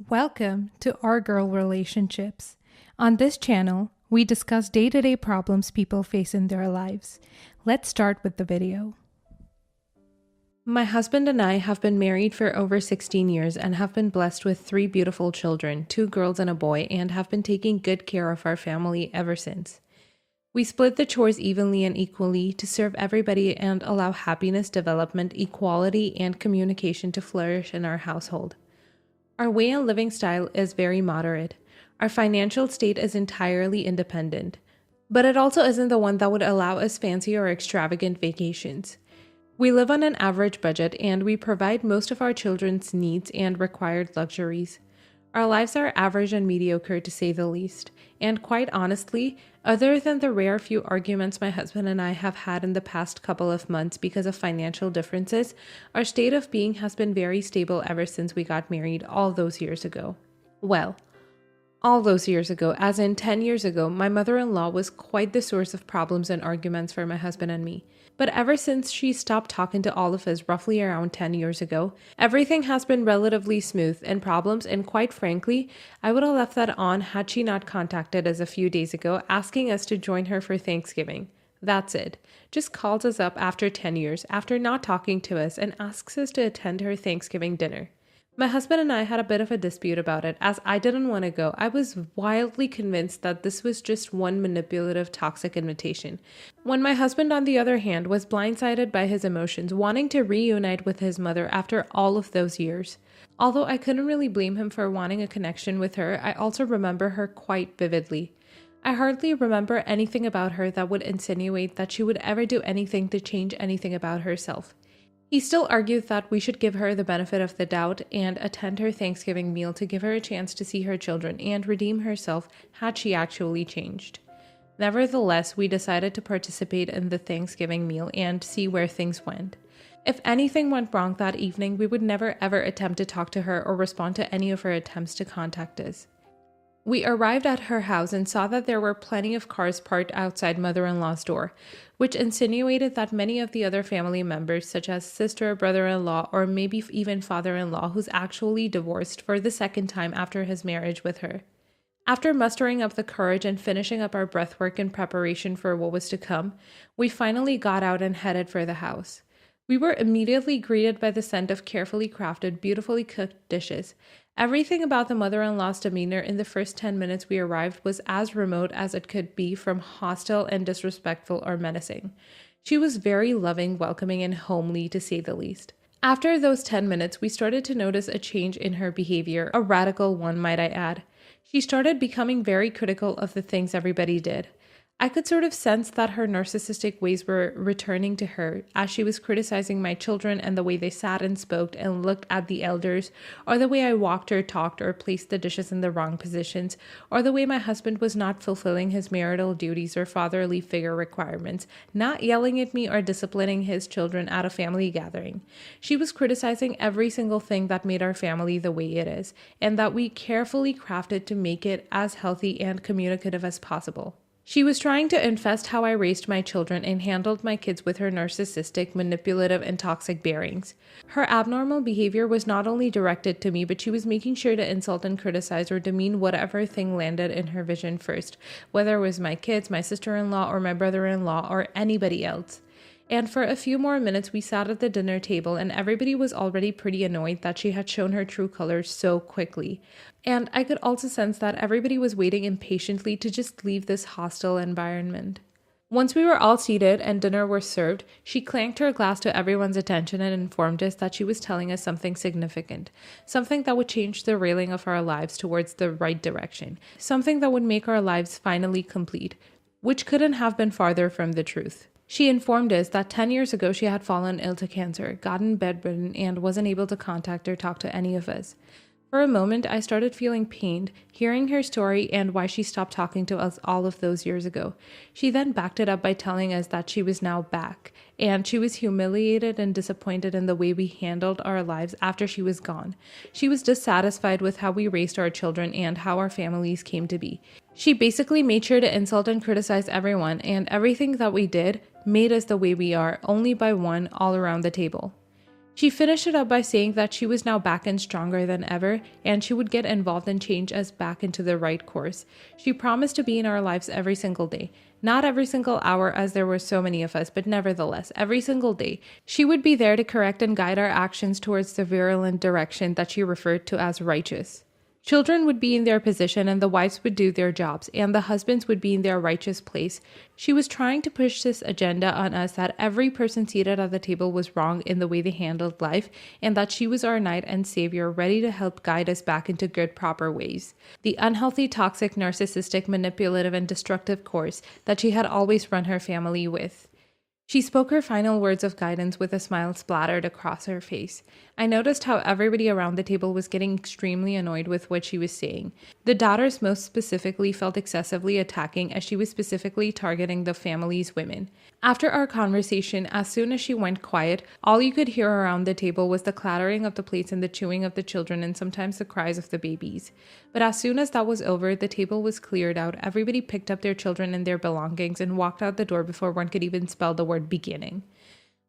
Welcome to Our Girl Relationships. On this channel, we discuss day-to-day problems people face in their lives. Let's start with the video. My husband and I have been married for over 16 years and have been blessed with 3 beautiful children, 2 girls and a boy, and have been taking good care of our family ever since. We split the chores evenly and equally to serve everybody and allow happiness, development, equality, and communication to flourish in our household. Our way and living style is very moderate. Our financial state is entirely independent, but it also isn't the one that would allow us fancy or extravagant vacations. We live on an average budget and we provide most of our children's needs and required luxuries. Our lives are average and mediocre to say the least, and quite honestly, other than the rare few arguments my husband and I have had in the past couple of months because of financial differences, our state of being has been very stable ever since we got married all those years ago. Well, all those years ago, as in 10 years ago, my mother-in-law was quite the source of problems and arguments for my husband and me. But ever since she stopped talking to all of us roughly around 10 years ago, everything has been relatively smooth and problems, and quite frankly, I would have left that on had she not contacted us a few days ago asking us to join her for Thanksgiving. That's it. Just calls us up after 10 years, after not talking to us, and asks us to attend her Thanksgiving dinner. My husband and I had a bit of a dispute about it, as I didn't want to go. I was wildly convinced that this was just one manipulative, toxic invitation. When my husband, on the other hand, was blindsided by his emotions, wanting to reunite with his mother after all of those years. Although I couldn't really blame him for wanting a connection with her, I also remember her quite vividly. I hardly remember anything about her that would insinuate that she would ever do anything to change anything about herself. He still argued that we should give her the benefit of the doubt and attend her Thanksgiving meal to give her a chance to see her children and redeem herself had she actually changed. Nevertheless, we decided to participate in the Thanksgiving meal and see where things went. If anything went wrong that evening, we would never ever attempt to talk to her or respond to any of her attempts to contact us. We arrived at her house and saw that there were plenty of cars parked outside mother-in-law's door, which insinuated that many of the other family members, such as sister, brother-in-law, or maybe even father-in-law, who's actually divorced for the second time after his marriage with her. After mustering up the courage and finishing up our breathwork in preparation for what was to come, we finally got out and headed for the house. We were immediately greeted by the scent of carefully crafted, beautifully cooked dishes. Everything about the mother-in-law's demeanor in the first 10 minutes we arrived was as remote as it could be from hostile and disrespectful or menacing. She was very loving, welcoming, and homely, to say the least. After those 10 minutes, we started to notice a change in her behavior, a radical one, might I add. She started becoming very critical of the things everybody did. I could sort of sense that her narcissistic ways were returning to her as she was criticizing my children and the way they sat and spoke and looked at the elders, or the way I walked or talked or placed the dishes in the wrong positions, or the way my husband was not fulfilling his marital duties or fatherly figure requirements, not yelling at me or disciplining his children at a family gathering. She was criticizing every single thing that made our family the way it is, and that we carefully crafted to make it as healthy and communicative as possible. She was trying to infest how I raised my children and handled my kids with her narcissistic, manipulative, and toxic bearings. Her abnormal behavior was not only directed to me, but she was making sure to insult and criticize or demean whatever thing landed in her vision first, whether it was my kids, my sister-in-law, or my brother-in-law, or anybody else. And for a few more minutes, we sat at the dinner table, and everybody was already pretty annoyed that she had shown her true colors so quickly. And I could also sense that everybody was waiting impatiently to just leave this hostile environment. Once we were all seated and dinner was served, she clanked her glass to everyone's attention and informed us that she was telling us something significant, something that would change the railing of our lives towards the right direction, something that would make our lives finally complete, which couldn't have been farther from the truth. She informed us that 10 years ago she had fallen ill to cancer, gotten bedridden, and wasn't able to contact or talk to any of us. For a moment, I started feeling pained, hearing her story and why she stopped talking to us all of those years ago. She then backed it up by telling us that she was now back, and she was humiliated and disappointed in the way we handled our lives after she was gone. She was dissatisfied with how we raised our children and how our families came to be. She basically made sure to insult and criticize everyone, and everything that we did made us the way we are, only by one all around the table. She finished it up by saying that she was now back and stronger than ever, and she would get involved and change us back into the right course. She promised to be in our lives every single day. Not every single hour, as there were so many of us, but nevertheless, every single day. She would be there to correct and guide our actions towards the virulent direction that she referred to as righteous. Children would be in their position and the wives would do their jobs and the husbands would be in their righteous place. She was trying to push this agenda on us that every person seated at the table was wrong in the way they handled life and that she was our knight and savior ready to help guide us back into good, proper ways. The unhealthy, toxic, narcissistic, manipulative, and destructive course that she had always run her family with. She spoke her final words of guidance with a smile splattered across her face. I noticed how everybody around the table was getting extremely annoyed with what she was saying. The daughters most specifically felt excessively attacking as she was specifically targeting the family's women. After our conversation, as soon as she went quiet, all you could hear around the table was the clattering of the plates and the chewing of the children and sometimes the cries of the babies. But as soon as that was over, the table was cleared out, everybody picked up their children and their belongings and walked out the door before one could even spell the word beginning.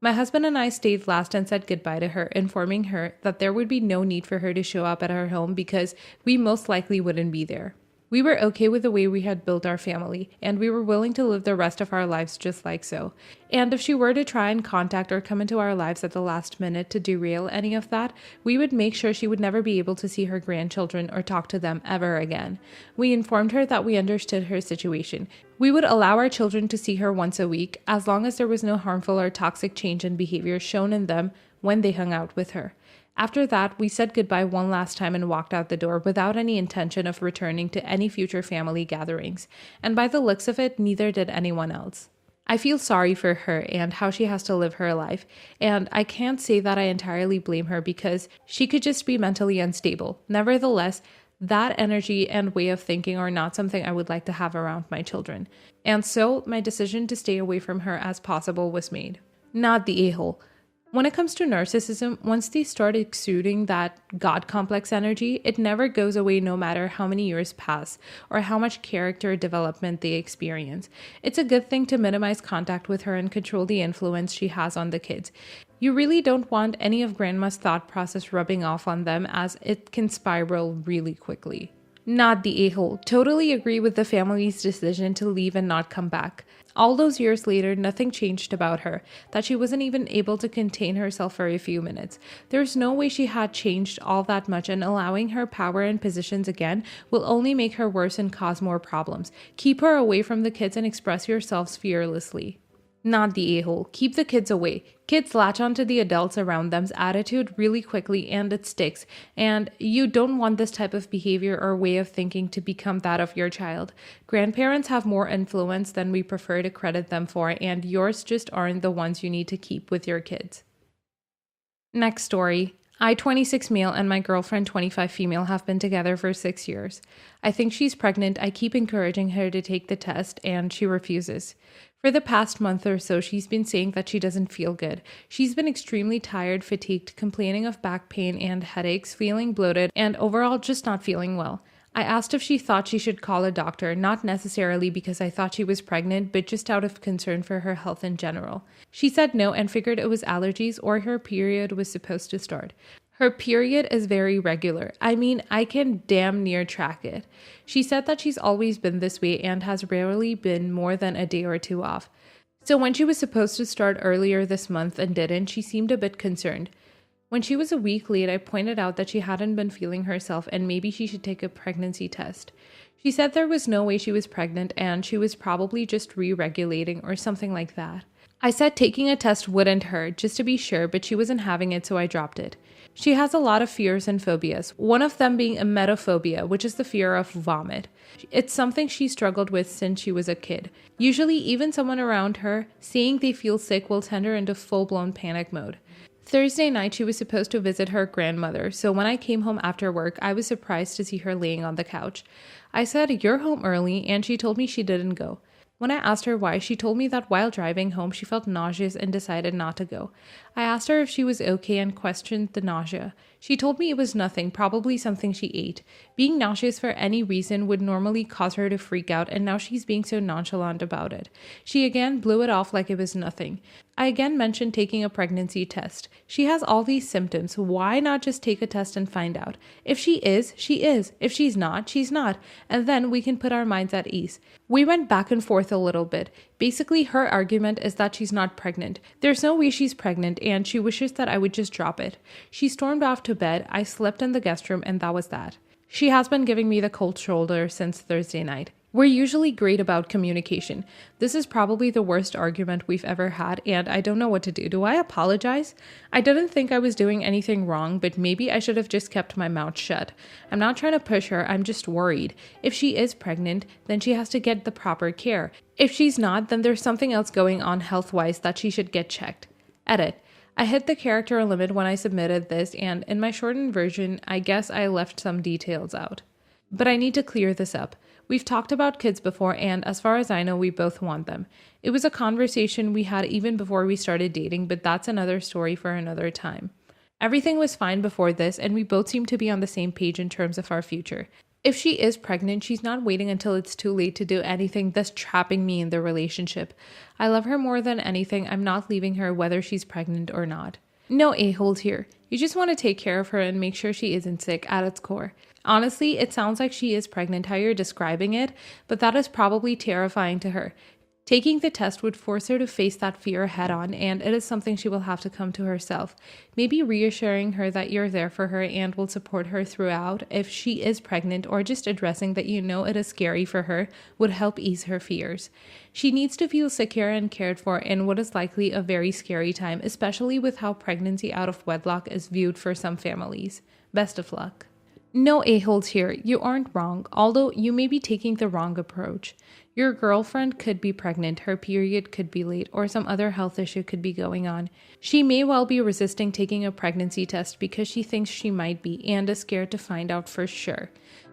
My husband and I stayed last and said goodbye to her, informing her that there would be no need for her to show up at our home because we most likely wouldn't be there. We were okay with the way we had built our family, and we were willing to live the rest of our lives just like so. And if she were to try and contact or come into our lives at the last minute to derail any of that, we would make sure she would never be able to see her grandchildren or talk to them ever again. We informed her that we understood her situation. We would allow our children to see her once a week, as long as there was no harmful or toxic change in behavior shown in them when they hung out with her. After that, we said goodbye one last time and walked out the door without any intention of returning to any future family gatherings, and by the looks of it, neither did anyone else. I feel sorry for her and how she has to live her life, and I can't say that I entirely blame her because she could just be mentally unstable. Nevertheless, that energy and way of thinking are not something I would like to have around my children, and so my decision to stay away from her as possible was made. Not the a-hole. When it comes to narcissism, once they start exuding that God complex energy, it never goes away no matter how many years pass or how much character development they experience. It's a good thing to minimize contact with her and control the influence she has on the kids. You really don't want any of grandma's thought process rubbing off on them as it can spiral really quickly. Not the a-hole. Totally agree with the family's decision to leave and not come back. All those years later, nothing changed about her, that she wasn't even able to contain herself for a few minutes. There's no way she had changed all that much, and allowing her power and positions again will only make her worse and cause more problems. Keep her away from the kids and express yourselves fearlessly. Not the a-hole. Keep the kids away. Kids latch onto the adults around them's attitude really quickly and it sticks. And you don't want this type of behavior or way of thinking to become that of your child. Grandparents have more influence than we prefer to credit them for, and yours just aren't the ones you need to keep with your kids. Next story. I, 26 male, and my girlfriend, 25 female, have been together for 6 years. I think she's pregnant. I keep encouraging her to take the test, and she refuses. For the past month or so, she's been saying that she doesn't feel good. She's been extremely tired, fatigued, complaining of back pain and headaches, feeling bloated, and overall just not feeling well. I asked if she thought she should call a doctor, not necessarily because I thought she was pregnant, but just out of concern for her health in general. She said no and figured it was allergies or her period was supposed to start. Her period is very regular. I mean, I can damn near track it. She said that she's always been this way and has rarely been more than a day or two off. So when she was supposed to start earlier this month and didn't, she seemed a bit concerned. When she was a week late, I pointed out that she hadn't been feeling herself and maybe she should take a pregnancy test. She said there was no way she was pregnant and she was probably just re-regulating or something like that. I said taking a test wouldn't hurt, just to be sure, but she wasn't having it, so I dropped it. She has a lot of fears and phobias, one of them being emetophobia, which is the fear of vomit. It's something she struggled with since she was a kid. Usually, even someone around her, seeing they feel sick will send her into full-blown panic mode. Thursday night, she was supposed to visit her grandmother, so when I came home after work, I was surprised to see her laying on the couch. I said, "You're home early," and she told me she didn't go. When I asked her why, she told me that while driving home, she felt nauseous and decided not to go. I asked her if she was okay and questioned the nausea. She told me it was nothing, probably something she ate. Being nauseous for any reason would normally cause her to freak out, and now she's being so nonchalant about it. She again blew it off like it was nothing. I again mentioned taking a pregnancy test. She has all these symptoms. Why not just take a test and find out? If she is, she is. If she's not, she's not. And then we can put our minds at ease. We went back and forth a little bit. Basically, her argument is that she's not pregnant. There's no way she's pregnant, and she wishes that I would just drop it. She stormed off to bed. I slept in the guest room, and that was that. She has been giving me the cold shoulder since Thursday night. We're usually great about communication. This is probably the worst argument we've ever had, and I don't know what to do. Do I apologize? I didn't think I was doing anything wrong, but maybe I should have just kept my mouth shut. I'm not trying to push her, I'm just worried. If she is pregnant, then she has to get the proper care. If she's not, then there's something else going on health-wise that she should get checked. Edit. I hit the character limit when I submitted this, and in my shortened version, I guess I left some details out. But I need to clear this up. We've talked about kids before, and as far as I know, we both want them. It was a conversation we had even before we started dating, but that's another story for another time. Everything was fine before this, and we both seem to be on the same page in terms of our future. If she is pregnant, she's not waiting until it's too late to do anything, thus trapping me in the relationship. I love her more than anything. I'm not leaving her whether she's pregnant or not. No a-holes here. You just want to take care of her and make sure she isn't sick at its core. Honestly, it sounds like she is pregnant how you're describing it, but that is probably terrifying to her. Taking the test would force her to face that fear head on, and it is something she will have to come to herself. Maybe reassuring her that you're there for her and will support her throughout if she is pregnant, or just addressing that you know it is scary for her would help ease her fears. She needs to feel secure and cared for in what is likely a very scary time, especially with how pregnancy out of wedlock is viewed for some families. Best of luck. No a-holes here. You aren't wrong, although you may be taking the wrong approach. Your girlfriend could be pregnant, her period could be late, or some other health issue could be going on. She may well be resisting taking a pregnancy test because she thinks she might be and is scared to find out for sure.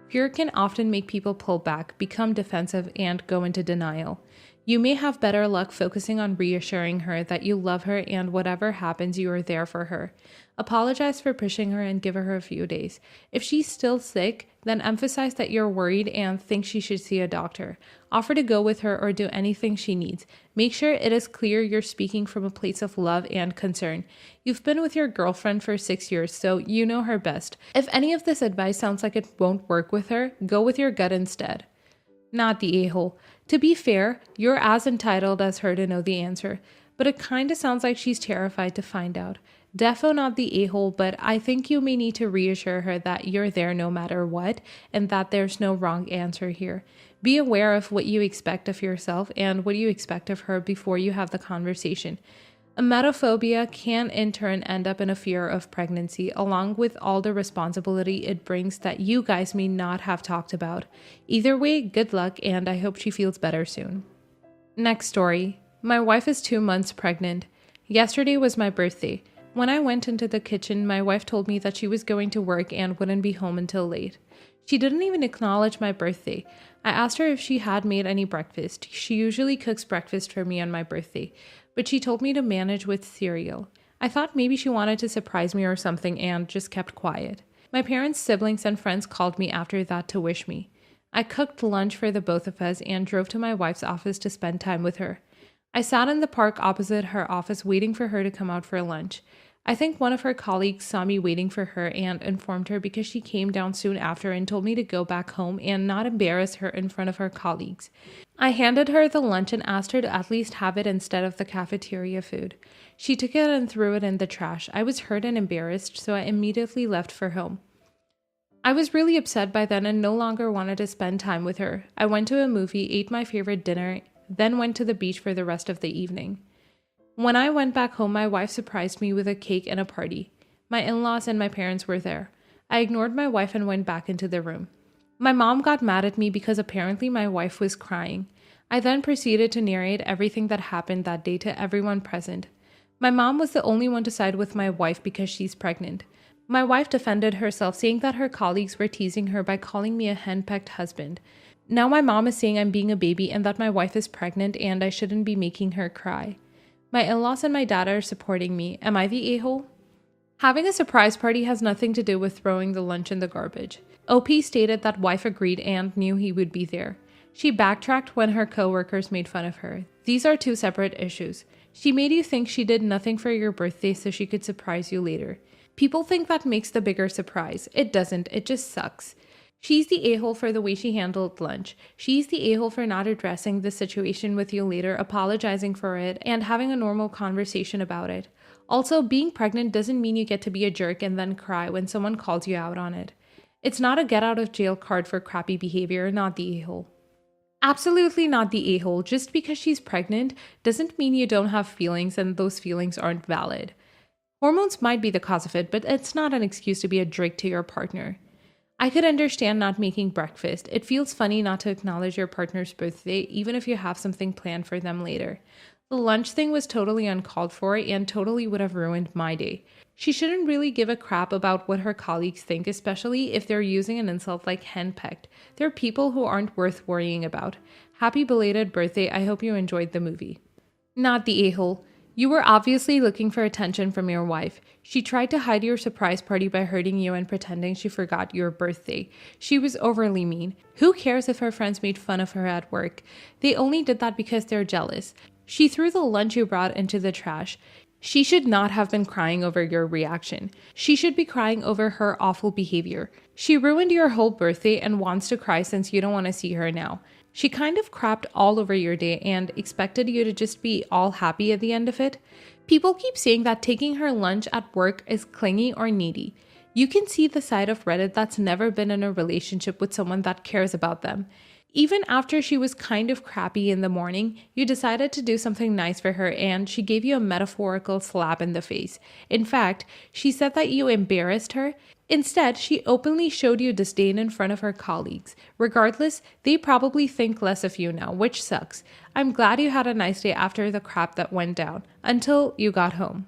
Fear can often make people pull back, become defensive, and go into denial. You may have better luck focusing on reassuring her that you love her and whatever happens, you are there for her. Apologize for pushing her and give her a few days. If she's still sick, then emphasize that you're worried and think she should see a doctor. Offer to go with her or do anything she needs. Make sure it is clear you're speaking from a place of love and concern. You've been with your girlfriend for 6 years, so you know her best. If any of this advice sounds like it won't work with her, go with your gut instead. Not the a-hole. To be fair, you're as entitled as her to know the answer, but it kinda sounds like she's terrified to find out. Defo not the a-hole, but I think you may need to reassure her that you're there no matter what, and that there's no wrong answer here. Be aware of what you expect of yourself and what you expect of her before you have the conversation. Emetophobia can in turn end up in a fear of pregnancy, along with all the responsibility it brings that you guys may not have talked about. Either way, good luck, and I hope she feels better soon. Next story. My wife is 2 months pregnant. Yesterday was my birthday. When I went into the kitchen, my wife told me that she was going to work and wouldn't be home until late. She didn't even acknowledge my birthday. I asked her if she had made any breakfast. She usually cooks breakfast for me on my birthday, but she told me to manage with cereal. I thought maybe she wanted to surprise me or something and just kept quiet. My parents, siblings, and friends called me after that to wish me. I cooked lunch for the both of us and drove to my wife's office to spend time with her. I sat in the park opposite her office waiting for her to come out for lunch. I think one of her colleagues saw me waiting for her and informed her because she came down soon after and told me to go back home and not embarrass her in front of her colleagues. I handed her the lunch and asked her to at least have it instead of the cafeteria food. She took it and threw it in the trash. I was hurt and embarrassed, so I immediately left for home. I was really upset by then and no longer wanted to spend time with her. I went to a movie, ate my favorite dinner, then went to the beach for the rest of the evening. When I went back home, my wife surprised me with a cake and a party. My in-laws and my parents were there. I ignored my wife and went back into the room. My mom got mad at me because apparently my wife was crying. I then proceeded to narrate everything that happened that day to everyone present. My mom was the only one to side with my wife because she's pregnant. My wife defended herself, saying that her colleagues were teasing her by calling me a henpecked husband. Now my mom is saying I'm being a baby and that my wife is pregnant and I shouldn't be making her cry. My in-laws and my dad are supporting me. Am I the a-hole? Having a surprise party has nothing to do with throwing the lunch in the garbage. OP stated that wife agreed and knew he would be there. She backtracked when her co-workers made fun of her. These are two separate issues. She made you think she did nothing for your birthday so she could surprise you later. People think that makes the bigger surprise. It doesn't, it just sucks. She's the a-hole for the way she handled lunch. She's the a-hole for not addressing the situation with you later, apologizing for it, and having a normal conversation about it. Also, being pregnant doesn't mean you get to be a jerk and then cry when someone calls you out on it. It's not a get out of jail card for crappy behavior, not the a-hole. Absolutely not the a-hole. Just because she's pregnant doesn't mean you don't have feelings and those feelings aren't valid. Hormones might be the cause of it, but it's not an excuse to be a jerk to your partner. I could understand not making breakfast. It feels funny not to acknowledge your partner's birthday, even if you have something planned for them later. The lunch thing was totally uncalled for and totally would have ruined my day. She shouldn't really give a crap about what her colleagues think, especially if they're using an insult like henpecked. They're people who aren't worth worrying about. Happy belated birthday. I hope you enjoyed the movie. Not the a-hole. You were obviously looking for attention from your wife. She tried to hide your surprise party by hurting you and pretending she forgot your birthday. She was overly mean. Who cares if her friends made fun of her at work? They only did that because they're jealous. She threw the lunch you brought into the trash. She should not have been crying over your reaction. She should be crying over her awful behavior. She ruined your whole birthday and wants to cry since you don't want to see her now. She kind of crapped all over your day and expected you to just be all happy at the end of it. People keep saying that taking her lunch at work is clingy or needy. You can see the side of Reddit that's never been in a relationship with someone that cares about them. Even after she was kind of crappy in the morning, you decided to do something nice for her and she gave you a metaphorical slap in the face. In fact, she said that you embarrassed her. Instead, she openly showed you disdain in front of her colleagues. Regardless, they probably think less of you now, which sucks. I'm glad you had a nice day after the crap that went down, until you got home.